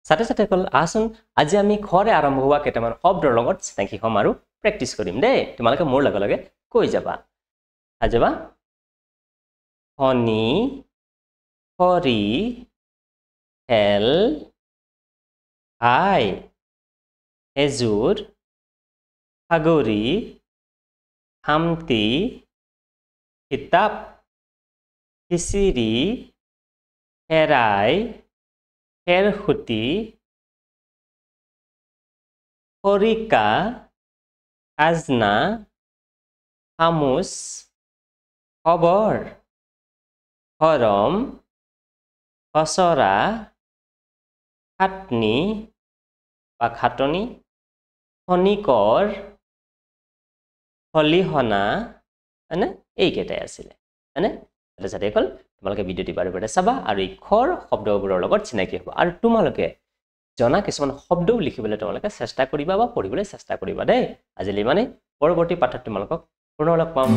ছাত্ৰ-ছাত্ৰীসকল আহচোন আজি আমি খৰে আৰম্ভ হোৱা কেইটামান শব্দৰ লগত চিনাকি হ'ম আৰু প্ৰেক্টিছ কৰিম দেই তোমালোকে মোৰ লগে লগে কৈ যাবা আজবা হনি হৰি হেল আই এজুৰ সাগৰী হামতি কিতাপ খিচিৰি হেৰাই খেৰখুটি খৰিকা খাজনা খামুচ খবৰ হৰম খচৰা খাটনি বা খাটনি খনিকৰ খলিহনা মানে এইকেইটাই আছিলে মানে ছাত্ৰীসকল তোমালোকে ভিডিঅ'টি বাৰে বাৰে চাবা আৰু এই খৰ শব্দবোৰৰ লগত চিনাকি হ'ব আৰু তোমালোকে জনা কিছুমান শব্দও লিখিবলৈ তোমালোকে চেষ্টা কৰিবা বা পঢ়িবলৈ চেষ্টা কৰিবা দেই আজিলৈ মানে পৰৱৰ্তী পাঠত তোমালোকক পুনৰ লগ পাম